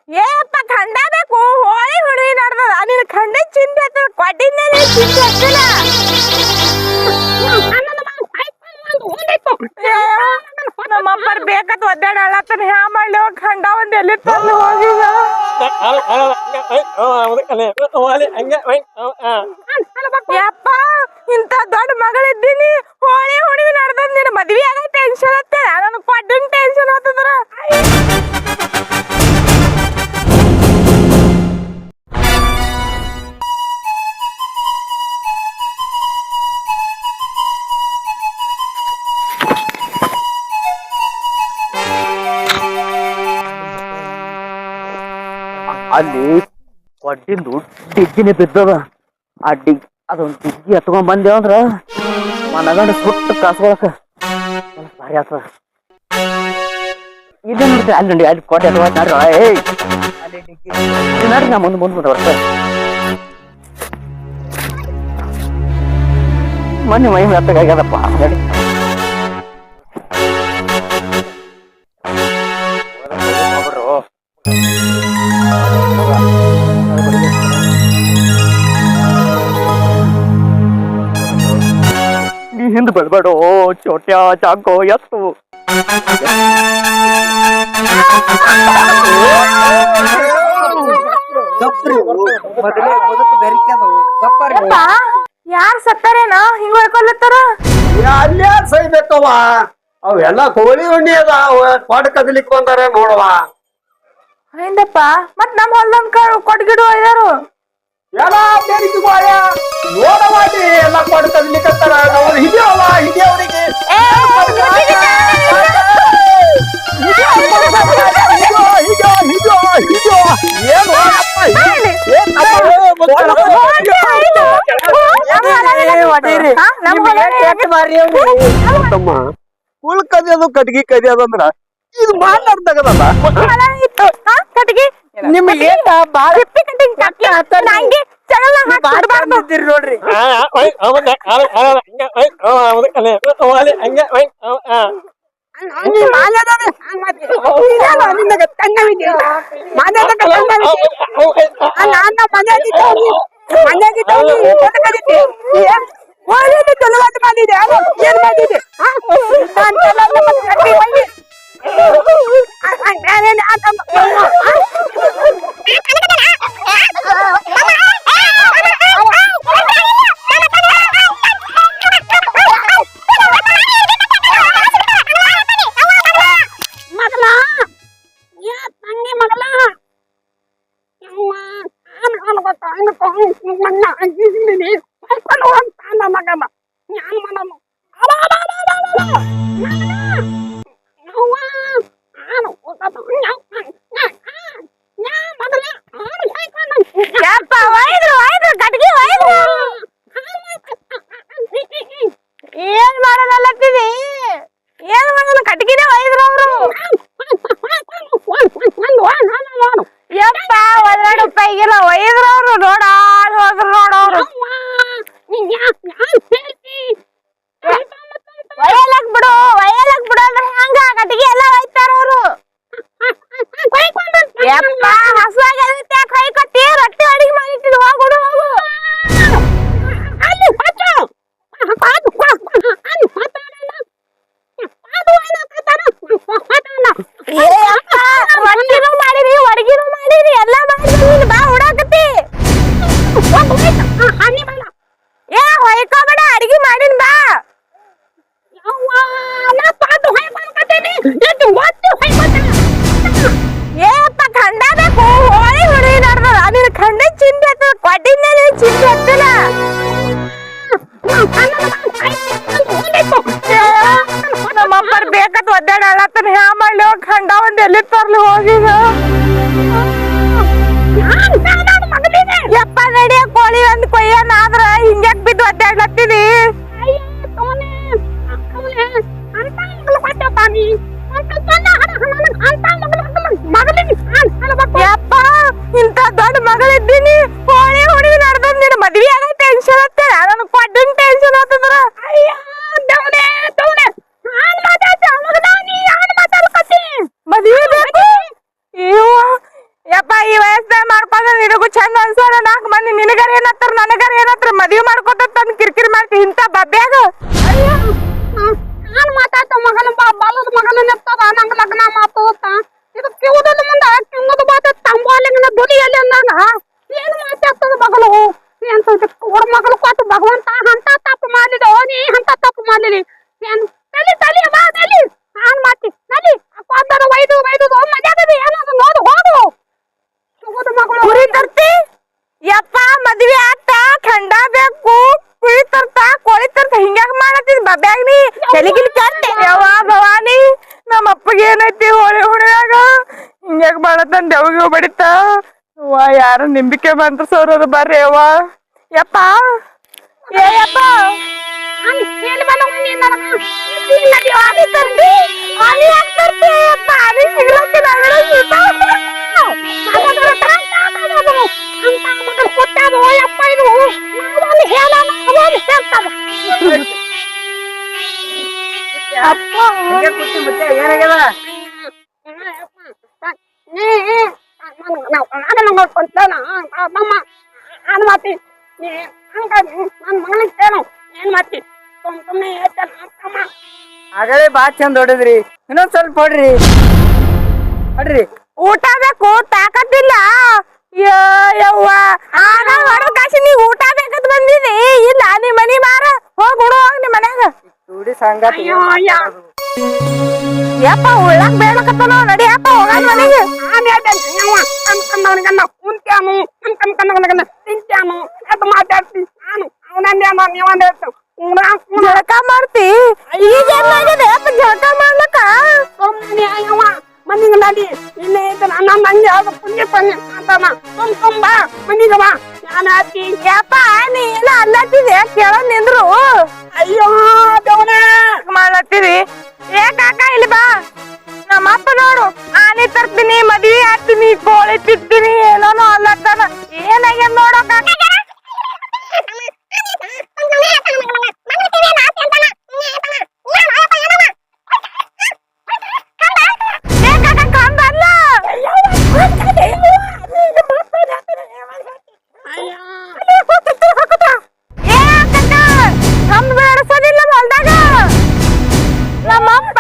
ಏಪ್ಪ ಖಂಡ ಬೇಕು ಹೋಳಿ ಹುಡುಗಿ ನಡ್ದದ ನಿನ್ ಖಂಡ ಚಿಂತೆ ಕೊಟ್ಟಿನ ಚಿಂತೆ ನಮ್ಮಪ್ಪರ್ ಬೇಕತ್ ಒದ್ದಾಡಲತ್ತನ ಹ್ಯಾ ಮಾಡ್ಲಿ ಖಂಡ ಒಂದ್ ಎಲ್ಲಿ ತಂದು ಹೋಗಿದ ಯಪ್ಪ ಇಂತ ದೊಡ್ಡ ಮಗಳಿದ್ದೀನಿ ಹೋಳಿ ಹುಡುಗಿ ನಡ್ದ ನಿನ್ ಮದ್ವಿ ಆಗ ಟೆನ್ಷನ್ ಆತ ನನ್ ಕೊಟ್ಟಿನ ಟೆನ್ಷನ್ ಆತದ್ರ ಅಲ್ಲಿ ಕೊಡ್ಡಿಂದು ಡಿಗ್ಗಿನೇ ಬಿದ್ದದ ಆ ಅದೊಂದು ಡಿಗ್ಗಿ ಎತ್ಕೊಂಡ್ ಬಂದೇವ ಅಂದ್ರ ಮನಗಂಡ ಸುಟ್ಟು ಕಾಸ್ಕೊಳಕ ಭಾರಿ ಆಗ್ತದ ಇದೇ ನೋಡ್ತೀವಿ ಅಲ್ಲಿ ನೋಡಿ ಅಲ್ಲಿ ಕೊಟ್ಟೆ ಎತ್ಕೊಂಡ್ ನೋಡ್ರಿ ಅಲ್ಲಿ ಡಿಗ್ಗಿ ನೋಡ್ರಿ ನಾ ಮುಂದೆ ಬರ್ತ ಮೊನ್ನೆ ಮೈ ಮೆತ್ತಗಾಗ್ಯದಪ್ಪ ಹೇಳಿ ಹಿಂದ್ ಬೆಳ್ಬೇಡ ಚೋಟ್ಯಾ ಚಾಕೋ ಎತ್ತು ಯಾರ್ ಸತ್ತಾರೇನ ಹಿಂಗ ಹೇಳ್ಕೊಲತ್ತಾರ ಅಲ್ಲೇ ಸೈಬೇಕವ ಅವೆಲ್ಲ ಕೋಳಿ ಉಣ್ಣಿ ಅದ ಕೊಡ್ ಕದಲಿಕ್ ಬಂದಾರ ನೋಡವ ಹಿಂದಪ್ಪ ಮತ್ ನಮ್ ಹೊಲ್ದಂಗ ಕೊಟ್ಗಿಡು ಇದಾರು ಎಲ್ಲ ಬೇಡಿಕೆ ಬಾಯ ನೋಡವಾಡಿ ಎಲ್ಲ ಕೊಡ್ ಕದಲಿಕತ್ತಾರ ನಾವು ಹಿಡಿಯವ ಹಿಡಿಯವರಿಗೆ ಕುಳ್ ಕದಿಯೋದು ಕಟ್ಗಿ ಕದಿಯೋದು ಅಂದ್ರ ಇದು ಮಾತಾಡ್ದಾಗದಲ್ಲ ಕಟ್ಗಿ ನಿಮ್ಗೆ ನೋಡ್ರಿ ಏನ್ ಮಾಡೋದಲ್ಲತ್ತಿದಿ ಏನ್ ಮಾಡೋದು ಕಟ್ಗಿನೇ ಒಯ್ದ್ರು ಅವ್ರು ಯಪ್ಪ ₹1 ಒಯ್ದ್ರು ಅವ್ರು ನೋಡಾಡ್ ಹೋದ್ರು ನೋಡವ್ರು ಒಯ್ಯಲಕ್ ಬಿಡು ಅಂದ್ರೆ ಹಂಗ ಕಟ್ಗಿ ಎಲ್ಲ ಒಯ್ತಾರ ಅವ್ರು ಯಪ್ಪ ಹಸುವಾಗೈತೆ ಕೈ ಕೊಟ್ಟಿ ರೊಟ್ಟಿ ಅಡಿಗೆ ಮಾಡಿಟ್ಟಿದ್ ಹೋಗುಡು ಹೋಗು ರೊಟ್ಟಿನೂ ಮಾಡಿರಿ ಅಡಿಗೆನೂ ಮಾಡಿರಿ ಎಲ್ಲ ಮಾಡಿರಿ ಬಾ ಹುಡಾಕತಿ ಏ ಹೊಯ್ಕೋಬೇಡ ಅಡಿಗೆ ಮಾಡಿನ್ ಬಾ ಏಪ್ಪ ಖಂಡ ಬೇಕು ಹೋಳಿ ಹುಡುಗಿ ನಡ್ದದ ನಿನ್ ಖಂಡ ಚಿಂತೆ ಕೊಟ್ಟಿನ ಚಿಂತೆ ಹತ್ತಲ್ಲ ನಮ್ಮಪ್ಪರ್ ಬೇಕತ್ ಒದ್ದಾಡಲತ್ತನ ಹ್ಯಾ ಮಾಡ್ಲಿ ಖಂಡ ಒಂದ್ ಎಲ್ಲಿ ತರ್ಲಿ ಹೋಗಿದ ಯಪ್ಪ ನಡಿಯ ಕೋಳಿ ಒಂದ್ ಕೊಯ್ಯನ ಆದ್ರ ಹಿಂಗ್ಯಾಕ್ ಬಿದ್ದು ಒದ್ದಾಡ್ಲತ್ತಿದಿ ನಿಂತದ ನಂಗ ಲಗ್ನ ಮಾತು ಅಂತ ಇದು ಕಿವುದದ ಮುಂದ ಕಿಂಗದ ಬಾತ ತಂಬಾಲಿನ ದುಡಿಯಲ್ಲಿ ಅಂದಾಗ ಏನು ಮಾತಾಡ್ತದ ಮಗಳು ಏನ್ ಹುಡುಗ ಮಗಳು ಕೊಟ್ಟು ಭಗವಂತ ಅಂತ ತಪ್ಪು ಮಾಡಿದ ನೀ ಅಂತ ತಪ್ಪು ಮಾಡಲಿ ಏನ್ ತಲಿ ತಲಿ ಬಾ ತಲಿ ನಾನ್ ಮಾತಿ ತಲಿ ಅಪ್ಪಾದರ ವೈದು ಮಜಾದದಿ ಏನದು ನೋಡು ಹೋಗು ಹುಡುಗ ಮಗಳು ಕುರಿ ತರ್ತಿ ಯಪ್ಪ ಮದ್ವಿ ಆತ ಖಂಡ ಬೇಕು ಕುರಿ ತರ್ತಾ ಕೋಳಿ ತರ್ತ ಹಿಂಗ್ಯಾಕ ಮಾಡತ್ತಿದ್ ಬಬ್ಯಾಗ ನೀ ತಲೆಗಿಲ್ ಕೆಟ್ಟ ಯವ್ವ ಭವಾನಿ ನಮ್ಮ ಅಪ್ಪಗೆ ಏನೈತಿ ಹೋಳಿ ಹುಣಿಯಾಗ ಹಿಂಗ್ಯಾಕ ಮಾಡತ್ತಂದ ದೇವ್ಗೆ ಬಡಿತ ಅವ್ವ ಯಾರು ನಿಂಬಿಕೆ ಬಂದ್ರ ಸೋರೋರು ಬರ್ರಿ ಅವ್ವ ಯಪ್ಪ ಏ ಯಪ್ಪ ಹೇಳಿ ಬಲ್ಲ ನೀನ್ ನನಗ ಆನಿ ತರ್ತಿ ಆನಿ ಯಾಕೆ ತರ್ತಿ ಯಪ್ಪ ಆನಿ ಸಿಗ್ಲಕ್ಕೆ ನಾವೆಲ್ಲ ಏನಾಗ್ಯದ ಆಗಲೇ ಬಾ ಚಂದ ಹೊಡಿದ್ರಿ ಇನ್ನೊಂದ್ ಸ್ವಲ್ಪ ಹೊಡ್ರಿ ಹೊಡ್ರಿ ಊಟ ಬೇಕು ತಾಕತ್ತಿಲ್ಲ ಯವ್ವ ಆಗ ಹೊರ ಕಾಶಿ ನೀ ಊಟ ಬೇಕಂತ ಬಂದಿದಿ ಇಲ್ಲ ನೀ ಮನಿ ಮಾರ ಹೋಗ್ ಉಡು ಹೋಗ್ ನಿಮ್ ಮನ್ಯಾಗ ತುಡಿ ಸಂಗಾತಿ ಯಪ್ಪ ಉಳ್ಳಾಕ್ ಬೇಡಕತ್ತನೋ ನಡಿ ಯಪ್ಪ ಹೋಗ ಮನೆಗೆ ಜಳಕ ಮಾಡ್ತಿ ಈಗ ಏನಾಗಿದೆ ಯಪ್ಪ ಜಳಕ ಮಾಡ್ಲಕ್ಕ ಮನಿಗೆ ನಡಿ ಇಲ್ಲೇ ಐತೆ ನನ್ನ ನಂಗೆ ಯಾವ್ದು ಪುಣ್ಯ ಪುಣ್ಯ ಅಂತಮ್ಮ ತುಂಬ ಮನಿಗೆ ಬಾ ನಾನು ಹಾಕಿ ಯಪ್ಪ ನೀ ಏನ ಅಲ್ಲತ್ತಿದೆ ಕೇಳ ನಿಂದ್ರು ಅಯ್ಯೋ ದೇವನೇ ಮಾಡ್ಲತ್ತೀರಿ ಏ ಕಾಕ ಇಲ್ಲಿ ಬಾ ನಮ್ಮಪ್ಪ ನೋಡು ಆನೆ ತರ್ತೀನಿ ಮದ್ವಿ ಹಾಕ್ತೀನಿ ಕೋಳಿ ತಿರ್ತೀನಿ ಏನೋನೋ ಅಲ್ಲತ್ತಾನ ಏನಾಗ್ಯ ನೋಡೋ ಕಾಕ ನಮ್ಮಪ್ಪ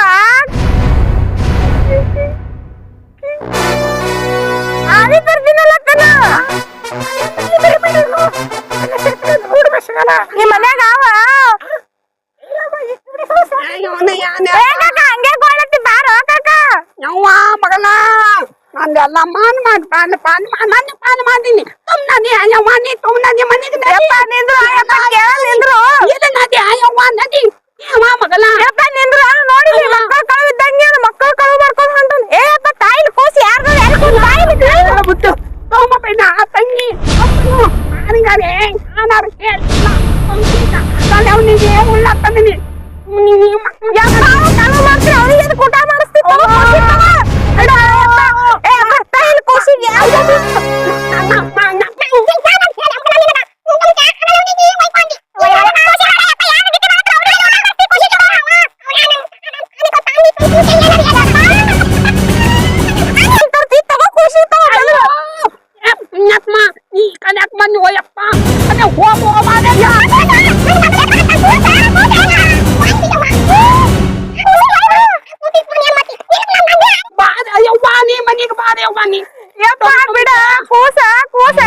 ಆನೆ ತರ್ತೀನಲ್ಲಕ್ಕನ ನಿಮ್ ಮನ್ಯಾಗ ಅವ ಹಂಗೆ ಗೋಳತ್ತಿ ಬಾರೋ ಕಾಕ ಯವ್ವ ಮಗನ ನಂದೆಲ್ಲ ಮಾಡೀನಿ ತುಮ್ನದಿ ಅಯ್ಯವ್ವ ನೀ ತುಮ್ನದಿ ಮನೆಗೆ ಯಪ್ಪ ನಿಂದ್ರು ಯಪ್ಪ ಕೇಳ ನಿಂದ್ರು ಇಲ್ಲ ನದಿ ಅಯ್ಯವ್ವ ನದಿ ಯವ್ವ ಮಗನ ಯಪ್ಪ ನಿಂದ್ರು ನೋಡಿ ಮಕ್ಕಳು ಕಳು ಇದ್ದಂಗೆ ಮಕ್ಕಳು ಕಳು ಮಾಡ್ಕೊಂಡು ಹೊಂಟನ್ ಏ ಯಪ್ಪ ತಾಯಿಲ್ ಕೂಸಿ ಯಾರ್ದು ತಾಯಿಲ್ ಬಿಟ್ಟು ತೋಮಪ್ಪನ ತಂಗಿ ನನಗಾರೆ ನಾನಾರು ಕೇಳಿಲ್ಲ ಅವನಿಗೆ ಉಳ್ಳ ತಂದಿನಿ ಯಪ್ಪ ಕಳು ಮಾಡ್ತೀರಿ ಅವನಿಗೆ ಊಟ ಮಾಡಿಸ್ತಿತ್ತು ತಾಯಿಲ್ ಕೂಸಿಗೆ ಈ ಕನ್ಯಾಕ್ ಬಂದು ಹೋಯಪ್ಪ ಅದೇ ಹೋಗೋ ಬಾದಯ್ಯವ್ವ ನೀ ಮನೆಗೆ ಬಾದಯ್ಯವ್ವ ನೀ ಯಪ್ಪ ಬಿಡ ಕೂಸ ಕೂಸ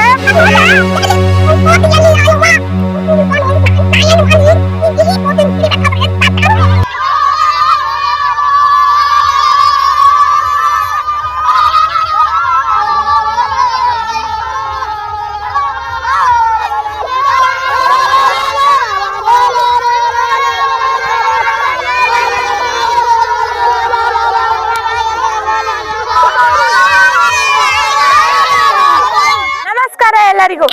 ಎಲ್ಲರಿಗೂ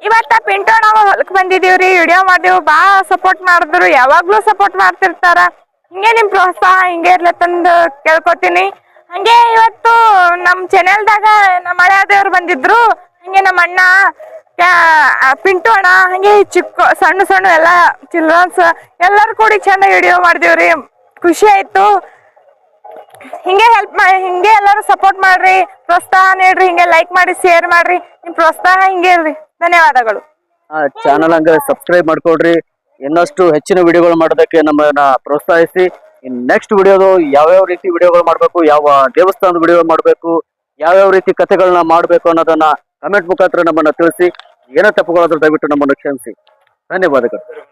ಇವತ್ತ ಪಿಂಟು ನಾವು ಹೊಲಕ್ ಬಂದಿದೀವ್ರಿ ವಿಡಿಯೋ ಮಾಡಿವ್ ಬಾ ಸಪೋರ್ಟ್ ಮಾಡಿದ್ರು ಯಾವಾಗ್ಲೂ ಸಪೋರ್ಟ್ ಮಾಡ್ತಿರ್ತಾರ ಹಿಂಗೆ ನಿಮ್ ಪ್ರೋತ್ಸಾಹ ಹಿಂಗೆ ಇರ್ಲತ್ತಂದು ಕೇಳ್ಕೊತೀನಿ ಹಂಗೆ ಇವತ್ತು ನಮ್ ಚಾನೆಲ್ದಾಗ ನಮ್ಮ ಹಳೆ ದೇವ್ರು ಬಂದಿದ್ರು ಹಂಗೆ ನಮ್ಮ ಅಣ್ಣ ಪಿಂಟು ಅಣ್ಣ ಹಂಗೆ ಚಿಕ್ಕ ಸಣ್ಣ ಸಣ್ಣ ಎಲ್ಲ ಚಿಲ್ಡ್ರನ್ಸ್ ಎಲ್ಲರೂ ಕೂಡಿ ಚಂದ ವಿಡಿಯೋ ಮಾಡಿದೀವ್ರಿ ಖುಷಿ ಆಯ್ತು ಹಿಂಗೆ ಹೆಲ್ಪ್ ಮಾಡಿ ಹಿಂಗೆ ಎಲ್ಲರೂ ಸಪೋರ್ಟ್ ಮಾಡ್ರಿ ಪ್ರೋತ್ಸಾಹ ನೀಡ್ರಿ ಹಿಂಗೆ ಲೈಕ್ ಮಾಡಿ ಶೇರ್ ಮಾಡ್ರಿ ನಿಮ್ ಪ್ರೋತ್ಸಾಹ ಹಿಂಗೆ ಇರ್ರಿ ಧನ್ಯವಾದಗಳು ಚಾನಲ್ ಹಂಗ ಸಬ್ಸ್ಕ್ರೈಬ್ ಮಾಡ್ಕೊಡ್ರಿ ಇನ್ನಷ್ಟು ಹೆಚ್ಚಿನ ವಿಡಿಯೋಗಳು ಮಾಡೋದಕ್ಕೆ ನಮ್ಮನ್ನ ಪ್ರೋತ್ಸಾಹಿಸಿ ಇನ್ ನೆಕ್ಸ್ಟ್ ವಿಡಿಯೋದು ಯಾವ್ಯಾವ ರೀತಿ ವಿಡಿಯೋಗಳು ಮಾಡ್ಬೇಕು, ಯಾವ ದೇವಸ್ಥಾನದ ವಿಡಿಯೋ ಮಾಡ್ಬೇಕು, ಯಾವ್ಯಾವ ರೀತಿ ಕಥೆಗಳನ್ನ ಮಾಡ್ಬೇಕು ಅನ್ನೋದನ್ನ ಕಮೆಂಟ್ ಮುಖಾಂತರ ನಮ್ಮನ್ನ ತಿಳಿಸಿ. ಏನೋ ತಪ್ಪುಗಳಾದ್ರೂ ದಯವಿಟ್ಟು ನಮ್ಮನ್ನು ಕ್ಷಮಿಸಿ. ಧನ್ಯವಾದಗಳು.